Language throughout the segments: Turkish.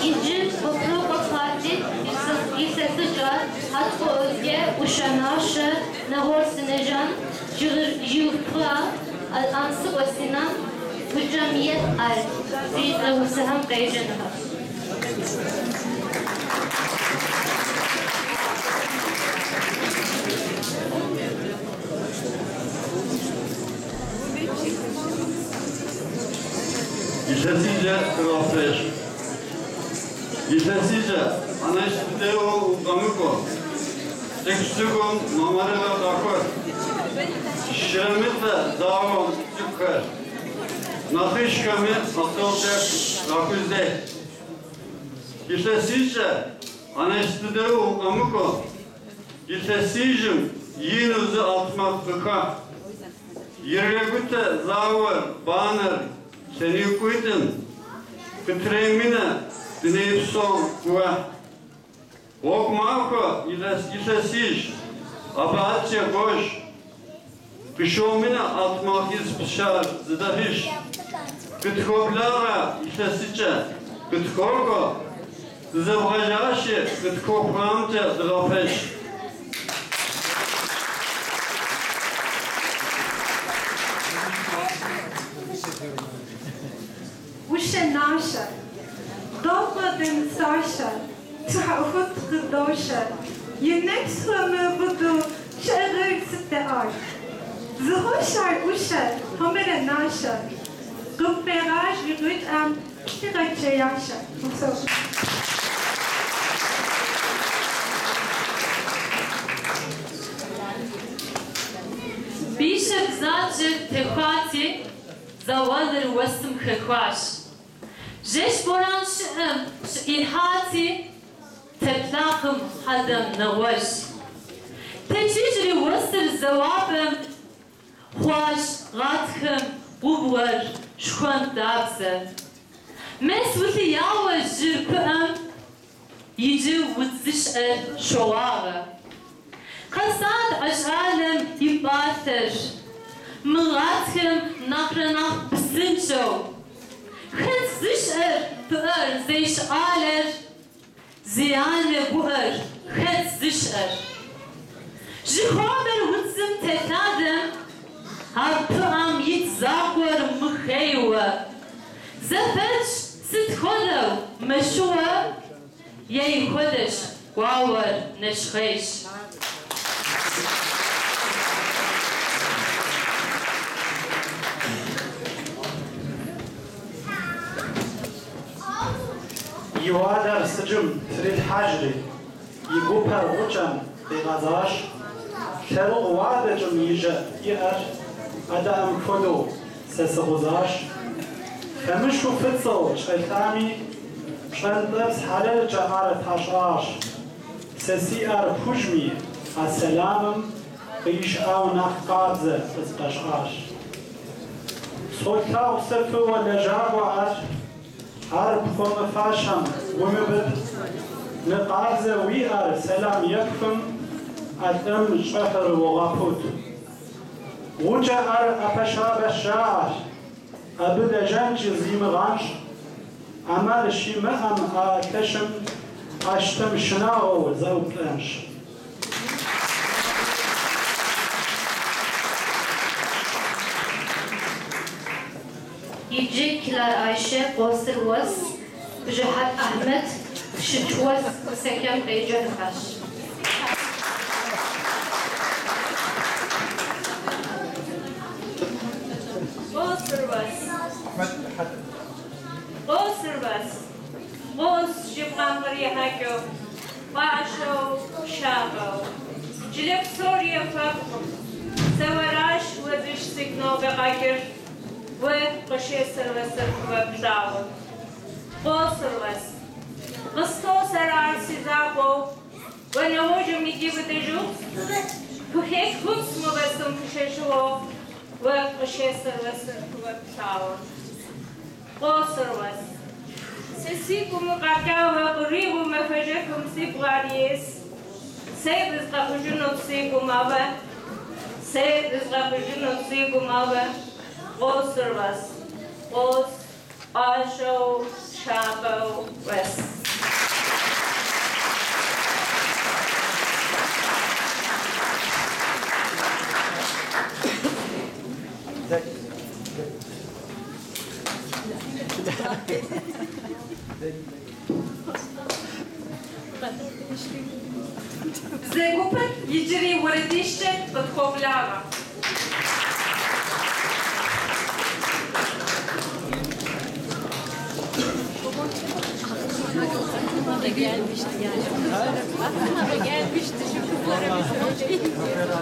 İnci Bokropa Parti İlsesıca Hatko Özge Uşanaşı Nahor Sinejan Jivkla Ansı Basinan Hücamiyet Al Zidle Hüseham Gayjanıha İlsesice Kıraftayış İlsesice Anaştideo Gamiko Tekstügon Mamarela Dakor Şiremetle Dağon Tükkar Nakışkami Atolcak Raküzde İlsesice Anaştideo Gamiko İlsesicim Yinuzu Altmak Tıka Yerlegüte Zavır Banır Seni kuydun, kıtremine dineyipson kuva. Okmavko ilesiş, abatçe boş. Kışomine atmak ispişar zidahiş. Kıtkoklara ilesiçe, kıtkorko, zıvgajaşı, kıtkokramce zıgafeş. Uşanaşa, Dobladın Saşa, Tuhafut Gıdoşa, Yenek Swamı Budu, Şarır Sıte Ay. Zıhoşar Uşa, Homere Naşa, Gupberaj Yürüt Am, Kiraçe Yaşa. Bişep Zatcı Tekwati Zavalır Vasım Kekvaş Jeş Boran Şı'ım İlhati Teplakım Hadam Navaş Teçicri Vasır Zavabım Huaş Gatkım Ubvar Şuan Dabze Mesvıtı Yava Jirkı'ım Yici Vutziş'er Şovağı Kasad Aşalım İbatır Mılatım nakranah bısınço. Hıt zişer pı'ır zeyş aler. Ziyane bu'ır hıt zişer. Jihober hutzım tekladım. Hapı'am yit zakvar mıheyve. Zefeç sit khodav meşuva. Yey khodeş guavar neşkheyş. يوادر سجم سريد حاجري يقوبر وجم بغزاش شرق وادجم يجا يأر أدام كودو سسغزاش فمشو فتسو شغلتامي شغلتبس حلال جهار تاشاش سسيار بوجمي السلامم قيش أو نخقابزة بسبشاش صوتاو سفو ولجاب وعر حرب خم فاشم ومبد نقارزة ويار سلام يكفم أدم شهر وغابوت وجهر أبشاب الشعر أبدا جنج زيمغانش أمال شيمهم آتشم أشتم شناو زوبلانش Yici Kilar Ayşe Bosır Was Cihat Ahmet Şıçvaz Sekem Beycan Kaş Bosır Was Bosır Was Bos Jibangri Hakyo Başo Şabo Cilep Suriye Fakr Sevaraş Vaziş Signo Begakir وقشيسر وسر وبجاو قصر وس قصو سرار سيزابو ونوجم يجيب تجو فهيك خبز مبسم كششو وقشيسر وسر وبجاو قصر وس سيسيكم قاكاو وقريبو مفجكم سيبغاريس Se Israel Gumaba, Se Israel Gumaba, Osterwas, Os, Asho, Shabo, West. Zegupet Yijiri Waradishche Batkovlava. Gelmişti yani. Aklıma da gelmişti şu kızlara biz öyle.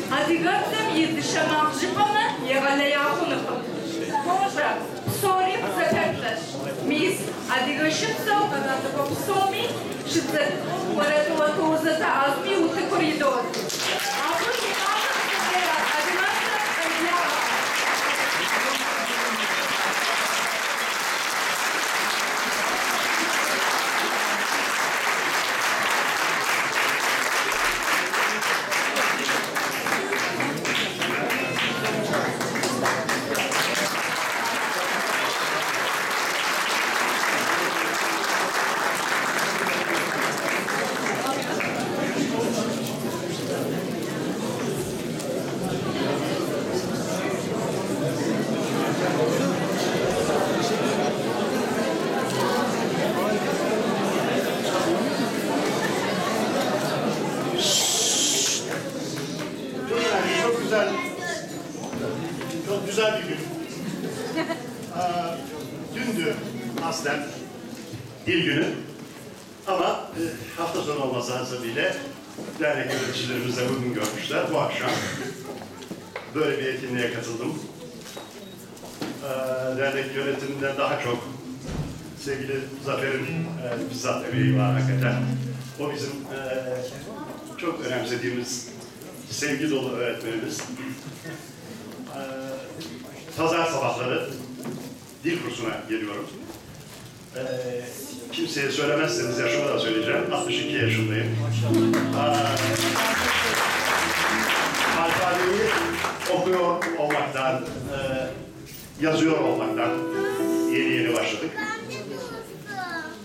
Адыгацам езышамам жипаны, егалы яхуныкым. Боже, псори заперташ. Мис адыгашыпсо, кагатыко псоми, шыцетко, уаратуа тозата азми уты коридор. Абу шикавы сидера, адыгацам адыгава. Çok güzel bir gün. Dündü aslen dil günü. Ama hafta sonu olması hasebiyle dernek yöneticilerimiz de bugün görmüşler. Bu akşam böyle bir etkinliğe katıldım. Dernek yönetiminden daha çok sevgili Zafer'in bizzat emeği var hakikaten. O bizim çok önemsediğimiz sevgi dolu öğretmenimiz. Pazar sabahları dil kursuna geliyorum. Kimseye söylemezseniz yaşımı da söyleyeceğim. 62 yaşındayım. Alfabeyi okuyor olmaktan, yazıyor olmaktan yeni başladık.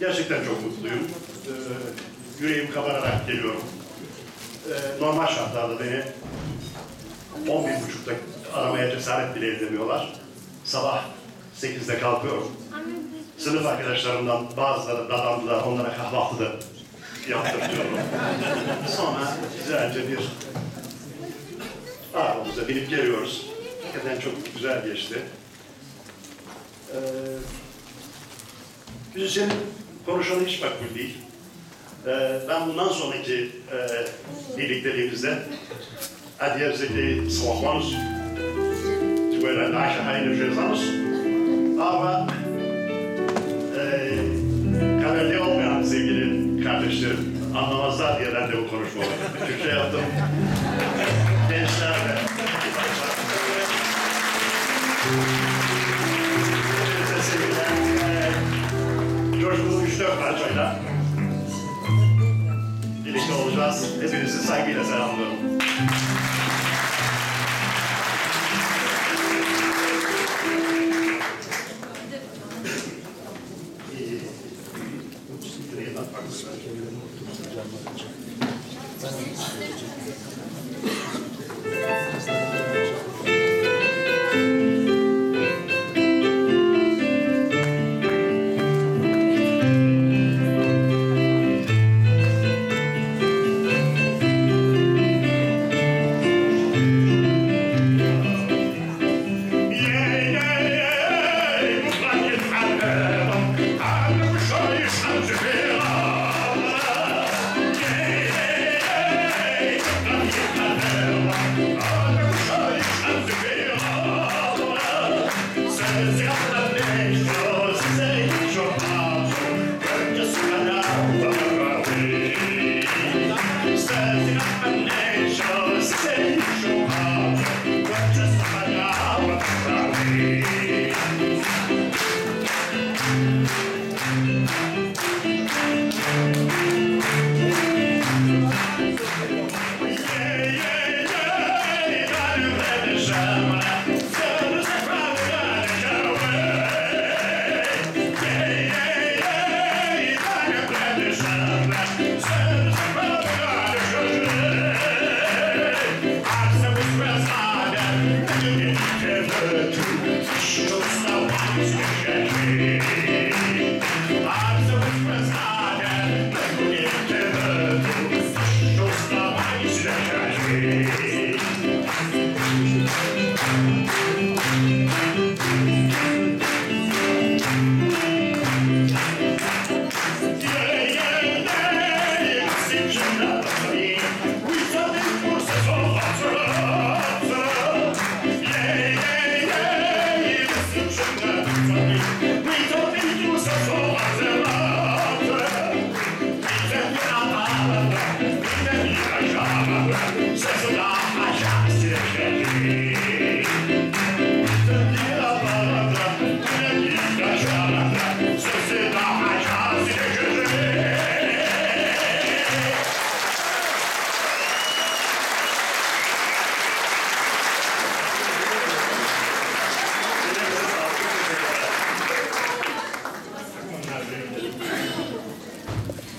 Gerçekten çok mutluyum. Yüreğim kabararak geliyorum. Normal şartlarda beni 11.30'da aramaya cesaret bile edemiyorlar. Sabah 8'de kalkıyorum. Sınıf arkadaşlarımdan bazıları dadamda onlara kahvaltıda yaptırtıyorum. Sonra güzelce bir arabamıza binip geliyoruz. Hakikaten çok güzel geçti. Müzisyenin konuşanı hiç makbul değil. Ben bundan sonraki birlikteliğimizde Adiyevzeki Slavmanus, böyle Ayşe Cezanus, ama kaderli olmayan sevgili kardeşlerim anlamazlar diye ben de bu konuşmamı Türkçe yaptım. Gençlerle coşkulu 3-4 parçayla birlikte olacağız. Hepinizi saygıyla selamlıyorum.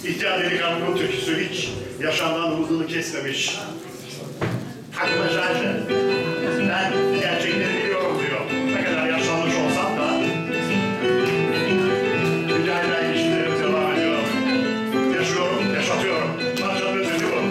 İhtiyar delikanlının türküsü hiç yaşamdan umudunu kesmemiş. Takma şarjı. Ben gerçekleri biliyorum diyor. Ne kadar yaşlanmış olsam da dünyayla ilişkilerim devam ediyor. Yaşıyorum, yaşatıyorum. Parçanın özünü bu.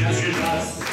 Ganz viel Spaß.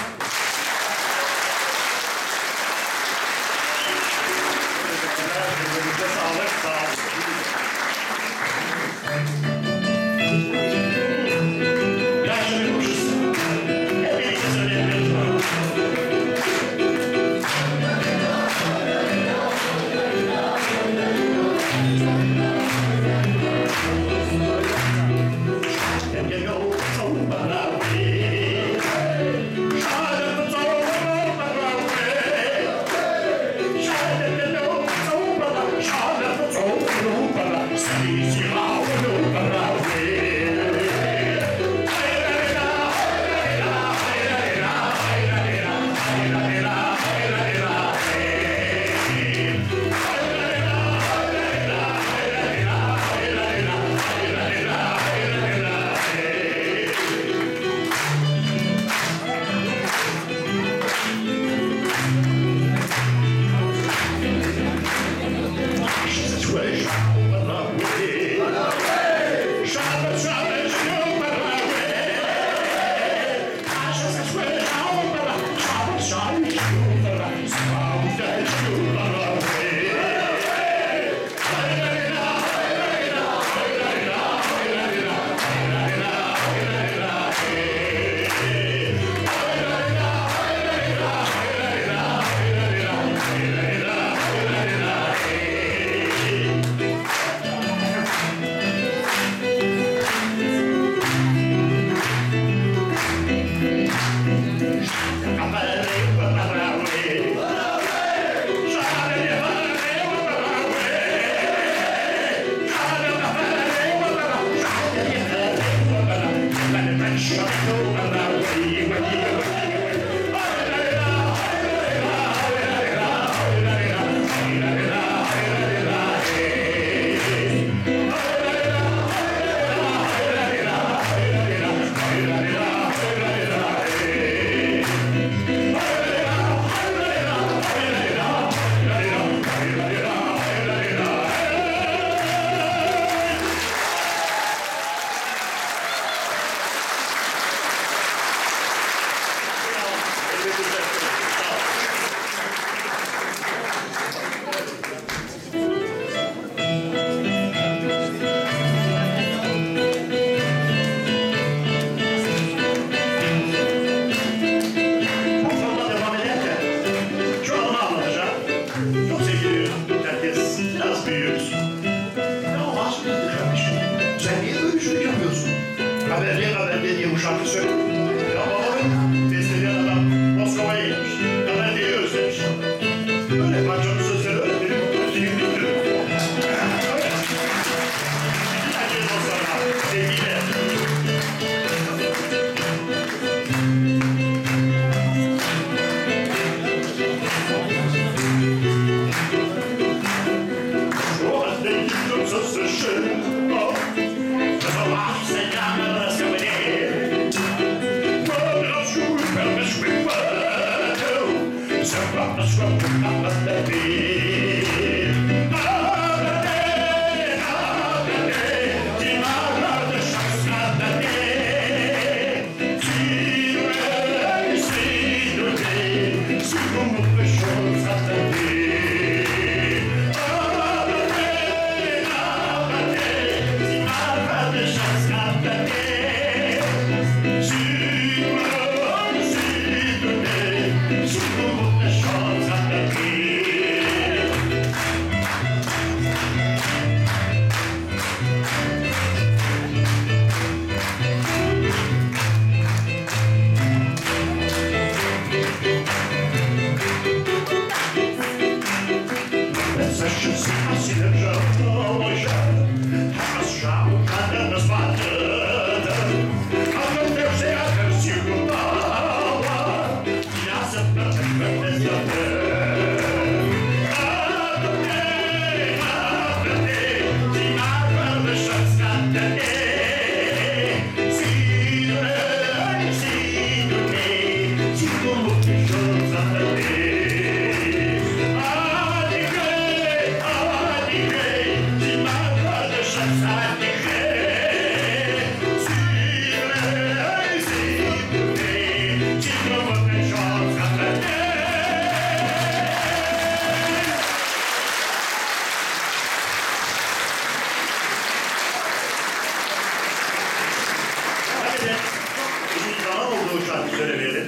söylemeyelim.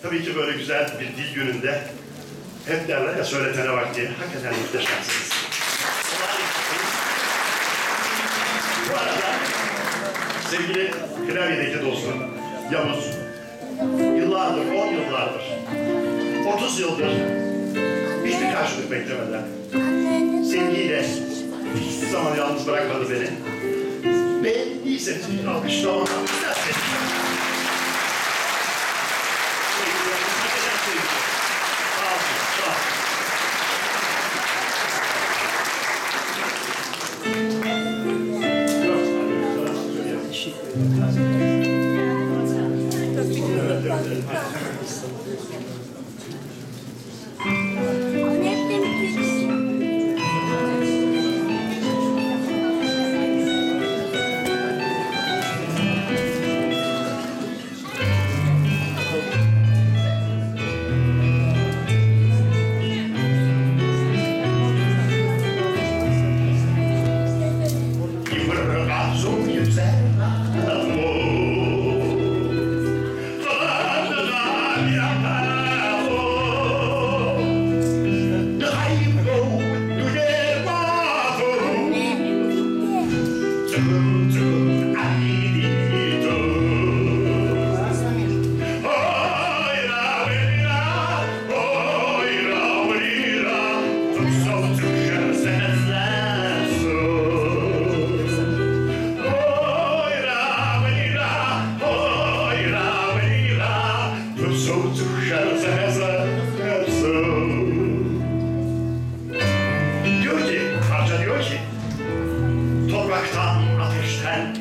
Tabii ki böyle güzel bir dil gününde hep derler ya söyletene bak diye. Hakikaten muhteşemsiniz. Bu arada sevgili klavyedeki dostum Yavuz, yıllardır, 10 yıllardır, 30 yıldır hiçbir karşılık beklemeden sevgiyle hiçbir zaman yalnız bırakmadı beni. Beğendiyseniz bir alkışlamadan isterseniz.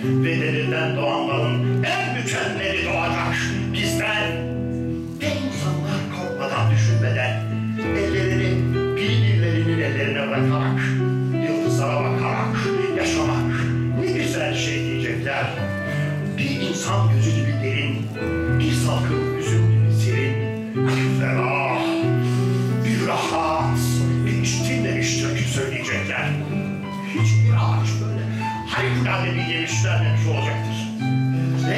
Ve derinden doğanların en mükemmeli doğacak bizden. Ve insanlar korkmadan, düşünmeden, ellerini birbirlerinin ellerine bırakarak, yıldızlara bakarak, yaşamak ne güzel şey diyecekler. Bir insan gözü gibi derin, bir salkım üzüm gibi serin, bir ferah, bir rahat, bir içtinlemiş türkü söyleyecekler. Hiçbir ağaç böyle harikulade bir yemiş vermemiş olacaktır. Ve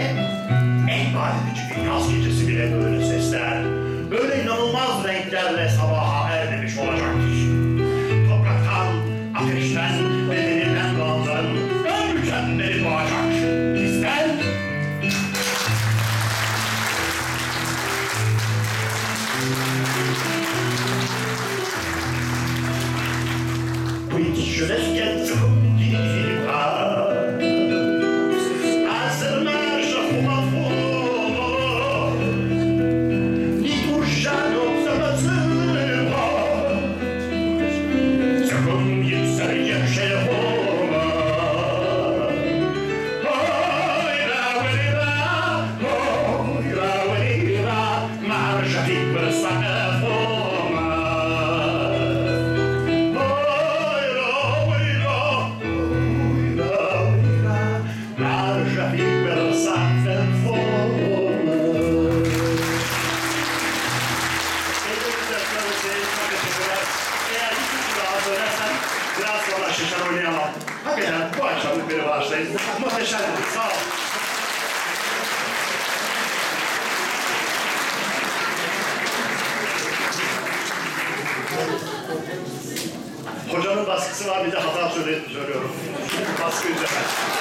en badedici bir yaz gecesi bile böyle sesler, böyle inanılmaz renklerle sabaha ermemiş olacaktır. Topraktan, ateşten ve denizden doğanların en mükemmeli doğacak. Bizden bu iki jeunesse muhteşem. Sağ ol. Hocanın baskısı var, bir de hata söylüyorum. Baskı üzerine.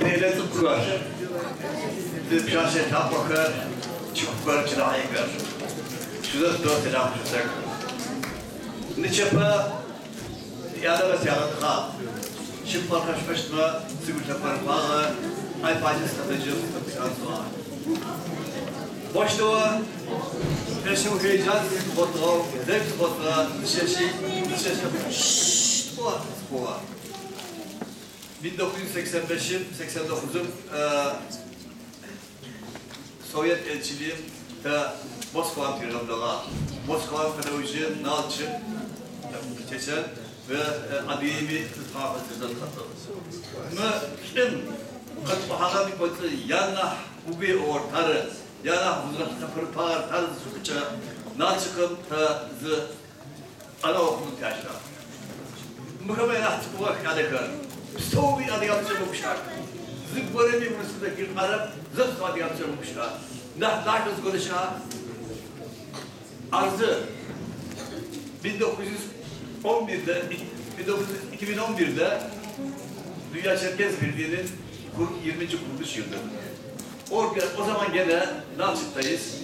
Neyle tutkular? Bir piyasaya tam bakar, çıkıplar cinayet ver. Şurada dört selam tutsak. Niçepa yadımız yaradık ha. Çıkıplar kaçmıştma, sigurtaplar bağı, ay fayda strateji tutuklantılar. Başta o, resim heyecan, fotoğraf, zevk fotoğraf, nişeşi, bu. 1985'in, 89'un Sovyet elçiliğim Moskova Tiran'da Moskova Fenevici, Nalçın, Çeçen ve Adiyemi Tafetizden katıldı. Kim katılmağa bir koydu, yana bu bir ortarı, yana huzurata fırpar, tarzı suçça, Nalçıkım tarzı ana okulun teşkil. Muhtemelen artık bu vakit adekar. Soğuk adı yapacakmışlar. Zıkları bir burasındaki Arap zık adı yapacakmışlar. Daha kız konuşa arzı 2011'de Dünya Çerkez Birliği'nin 20. kuruluş yılı. O zaman gene Nalçık'tayız.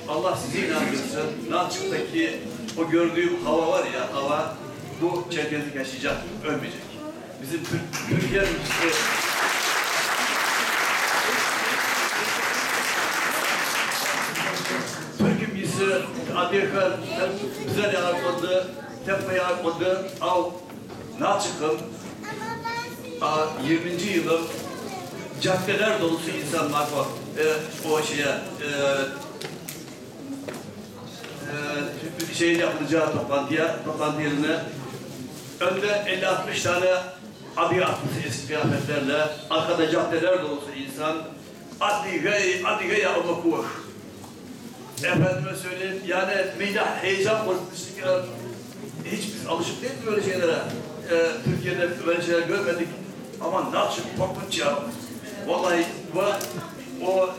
Allah sizi inandırsın. Nalçık'taki o gördüğüm hava var ya, hava bu Çerkezlik yaşayacak, ölmeyecek. Bizim Türkiye'nin Türk'ün iyisi Adiyakar güzel yağmadı, tepe yağmadı, av Nalçık'ın 20. yılın caddeler dolusu insanlar var. O şeyin yapılacağı toplantı yerine önde 50-60 tane abi atlısı eski kıyafetlerle, arkada caddeler dolusu insan, adigey avakuş. Efendime söyleyeyim, yani meydah heyecan pozitiflik, hiç biz alışık değiliz böyle şeylere. Türkiye'de böyle şeyler görmedik ama nasıl korkunç ya. Vallahi o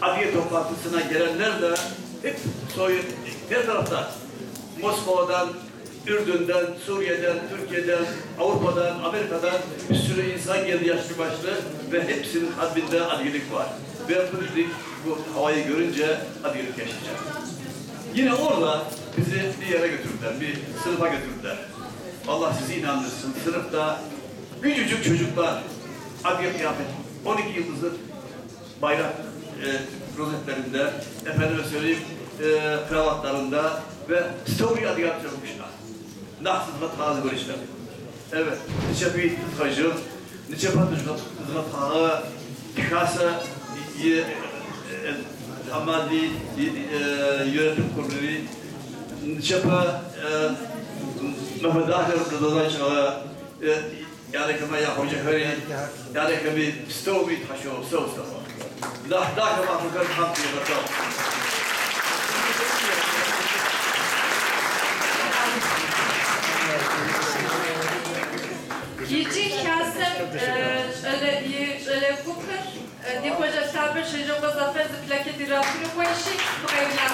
Adiye toplantısına gelenler de hep Sovyet, her tarafta. Moskova'dan, Ürdün'den, Suriye'den, Türkiye'den, Avrupa'dan, Amerika'dan bir sürü insan geldi yaşlı başlı ve hepsinin kalbinde adiyelik var. Ve bu havayı görünce adiyelik yaşayacak. Yine orada bizi bir yere götürdüler, bir sınıfa götürdüler. Allah sizi inandırsın, sınıfta küçücük çocuklar adiye kıyafet, 12 yıldızlı bayrak rozetlerinde, efendime söyleyeyim, kravatlarında ve story adı yaptırmışlar. Nasıl da tarzı görüşler. Evet, nice bir tıkacım, nice patlıcık tıkacı, tıkasa amadi yönetim kurulu, nice Mehmet Ahir Rıda'dan yani kama ya hoca höre, yani kama story taşıyor, story. Daha kama Afrika'nın hamdiye bakalım. Yici kasem öyle kukır, depoja sabır şejo bazafer plaketi rapını koyuşu koyular.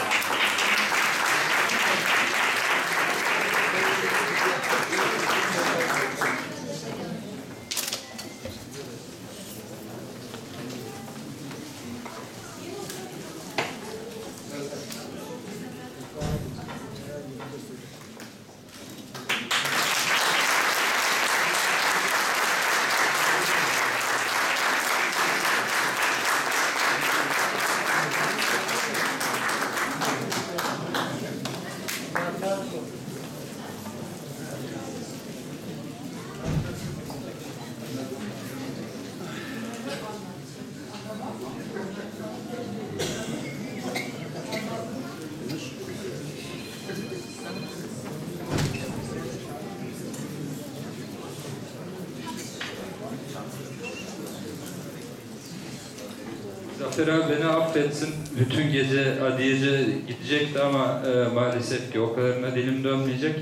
Zafer abi beni affetsin. Bütün gece Adiyece gidecekti ama maalesef ki o kadarına dilim dönmeyecek.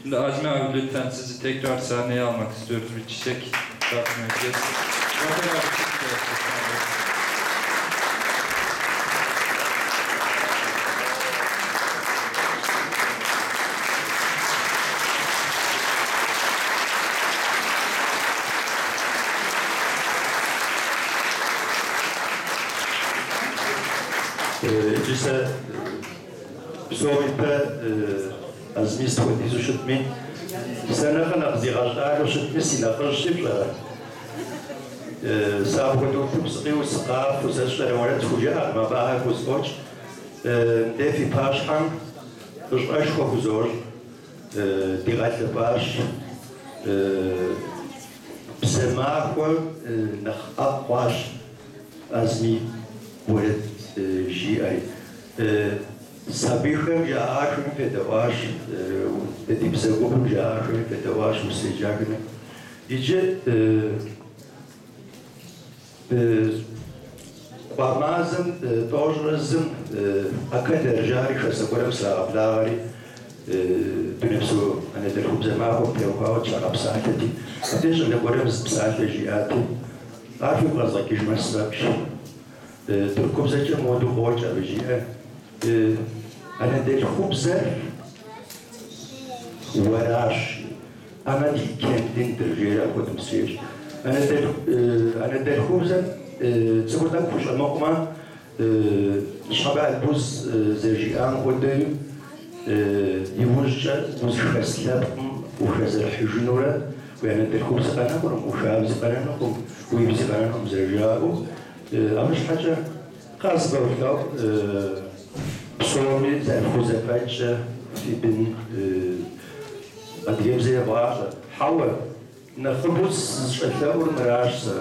Şimdi Azmi abi lütfen sizi tekrar sahneye almak istiyoruz. Bir çiçek takdim edeceğiz. Zafer abi, Jisa psomipe azmis twenty shutmi sana kana zigashta shutmi sina qashibla sabu tubsqi wasqaf wasashla wala tfuja ma baa kusqoch ده في باشحم مش أشوف هزار دقات الباش بسماع نخ أقواش أزمي ولد جي أي صبيحهم جاءشون في دواش بدي بسقوهم جاءشون في دواش وسجاكنا يجي Bamazın doğrusun akadar jari şasaklarım sağapları dönüpsu hani de hubzemaho pevha çarap saateti ateşle göremiz saateci atı artık fazla kişmezsek Türkçe modu hoca bejiye hani de hubzer varaş ama kendin tercih akudum seyir hani de hubzer تقولن خوش المقام شبع البوز زرجيان ودي يوجد بوز خسلات وخزر حجنورة ويعني تلكم سقناكم وشاب سقناكم ويب سقناكم زرجاءو أمش حاجة خاصة بوكاو بصومي زي خوزة فايتشة في بن أديب زي بعض حاول نخبز شتاور مراشة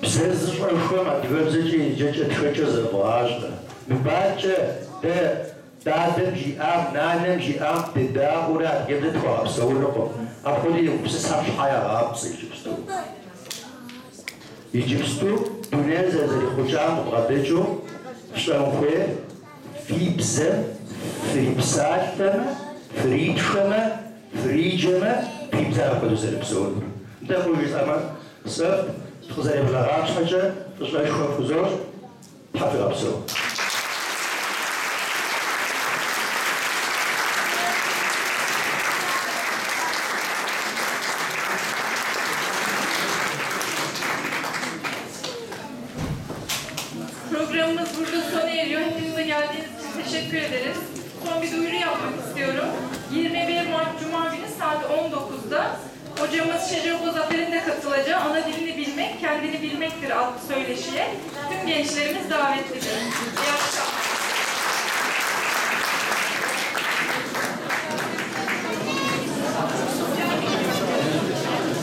Przez szkołę diverzycie dzieci trzecie ważne. Wybaczcie te dadem jiam nanem jiam te da ura kiedy to absolutnie. A chodzi o przesad haja absy jibstu. Jibstu duneza ze khujam qadejo shawfe fibze fribsaltama fribshama frijama fibza qadozer bsol. Da khojiz ama saf تخزري بلا غاش حاجة تشغل شوية فوزور تحفي غابسو Programımız burada sona eriyor. Hepinize geldiğiniz için teşekkür ederiz. Son bir duyuru yapmak istiyorum. 21 Mart Cuma günü saat 19'da hocamız Şecerbo Zafer'in de katılacağı Ana Dilini Bilmek, Kendini Bilmektir adlı söyleşiye tüm gençlerimiz davetlidir. İyi akşamlar.